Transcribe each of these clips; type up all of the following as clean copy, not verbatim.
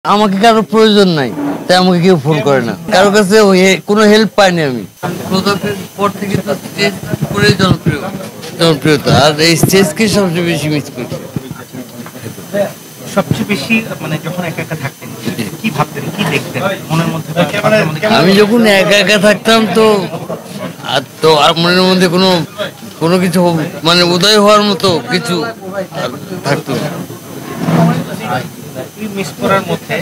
আমাকে কারো প্রয়োজন নাই, তাই আমাকে কেউ ফোন করে না, কারো কাছে কোনো হেল্প পাইনি আমি। প্রদর্শনের পর থেকে তো স্টেজ করে জনপ্রিয়তা, আর এই স্টেজকে সবচেয়ে বেশি মিস করছি। সবচেয়ে বেশি মানে যখন একা একা থাকতেন কি ভাবতেন, কি দেখতেন মনের মধ্যে? আমি যখন একা একা থাকতাম তো আর মনের মধ্যে কোনো কিছু মানে উদয় হওয়ার মতো কিছু থাকতো না। মিস করার মধ্যে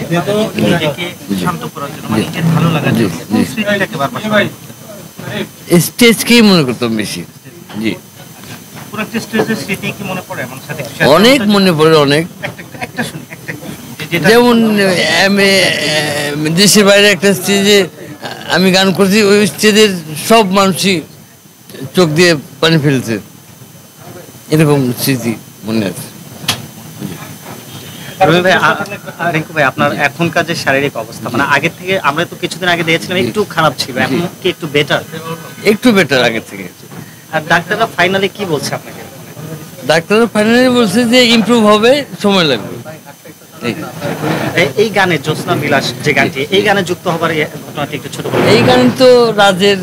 নিজেকে শান্ত করার জন্য, মানে নিজের ভালো লাগার জন্য স্মৃতিটাকে বারবার স্টেজকেই মনে করতাম বেশি। জি, পুরো একটা স্টেজের স্মৃতি কি মনে পড়ে? আমার সাথে অনেক মনে পড়ে, অনেক। একটা শুনি, যেমন দেশের বাইরে একটা স্টেজে আমি গান করছি, ওই স্টেজের সব মানুষই চোখ দিয়ে পানি ফেলছে, এরকম স্মৃতি মনে আছে। রিঙ্কু ভাই, আপনার এখনকার যে শারীরিক অবস্থা, মানে আগের থেকে আমরা তো কিছুদিন আগে দেখেছিলাম একটু খারাপ ছিল, এখন কি একটু বেটার? একটু বেটার আগের থেকে। আর ডাক্তাররা ফাইনালি কি বলছে আপনাকে? ডাক্তাররা ফাইনালি বলছে যে ইমপ্রুভ হবে, সময় লাগবে। এই গানে জ্যোৎস্না বিলাস যে গানটি, এই গানে যুক্ত হবার ঘটনাটি একটু ছোট করে। এই গান তো রাজের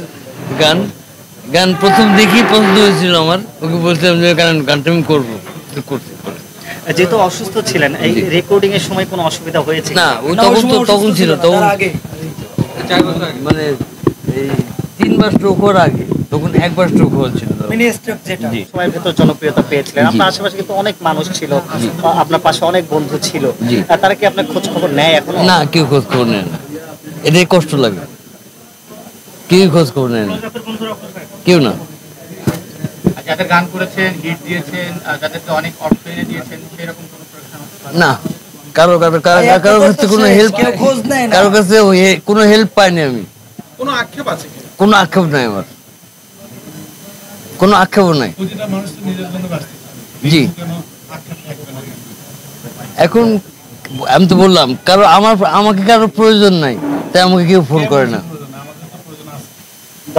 গান প্রথম দেখি পছন্দ হয়েছিল আমার, ওকে বলছিলাম যে গানটা আমি করবো, করতে। যেহেতু অসুস্থ ছিলেন, এই রেকর্ডিং এর সময় কোনো অসুবিধা হয়েছে না? ও তখন ছিল, তখন মানে এই 3 বার স্ট্রোক হওয়ার আগে, তখন একবার স্ট্রোক হয়েছিল। সময়ের ভেতর জনপ্রিয়তা পেয়েছিলেন, আপনার আশেপাশে কিন্তু অনেক মানুষ ছিল, আপনার পাশে অনেক বন্ধু ছিল, তারা কি আপনার খোঁজ খবর নেয় এখন? না, কেউ খোঁজ খবর নেয় না, এটাই কষ্ট লাগে। কেউ খোঁজ খবর নেয় না, কেউ না। যাদের গান করেছেন, হিট দিয়েছেন, যাদেরকে অনেক অর্থ এনে দিয়েছেন, সেরকম কোনো না, কারো কাছে কোনো হেল্প, কারো কাছে কোনো হেল্প পাইনি আমি। কোনো আক্ষেপ আছে? কোনো আক্ষেপ নাই আমার, কোনো আক্ষেপ নাই। জি, এখন আমি তো বললাম আমাকে কারো প্রয়োজন নাই, তাই আমাকে কেউ ফোন করে না।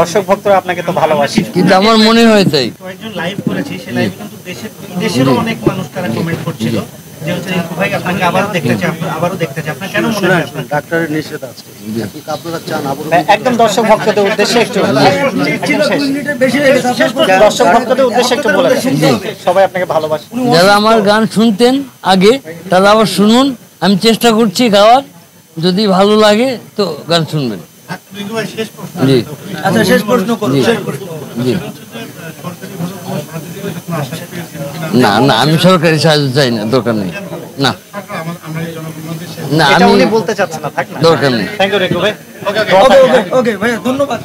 দর্শক ভক্তরা আপনাকে তো ভালোবাসে, কিন্তু আমার মনে হয় তাই। কয়েকজন লাইভ করেছি, সেই লাইভে কিন্তু দেশেরও অনেক মানুষ তারা কমেন্ট করছিল যে হচ্ছে রিঙ্কু ভাই আপনাকে আবারও দেখতে চাই, আপনার কেন মনে হয়? ডাক্তারের নিষেধ আছে, আপনারা চান একদম দর্শক ভক্তদের উদ্দেশ্যে একটু বলে সবাই আপনাকে ভালোবাসে। যারা আমার গান শুনতেন আগে, তারা আবার শুনুন, আমি চেষ্টা করছি গাওয়ার, যদি ভালো লাগে তো গান শুনবেন। জি, আচ্ছা, শেষ প্রশ্ন করুন। জি, না না, আমি সরকারি সাহায্য চাই না, দরকার নেই। না না, আমি বলতে চাচ্ছি না, দরকার নেই। থ্যাংক ইউ রিঙ্কু ভাই। ওকে ভাইয়া, ধন্যবাদ।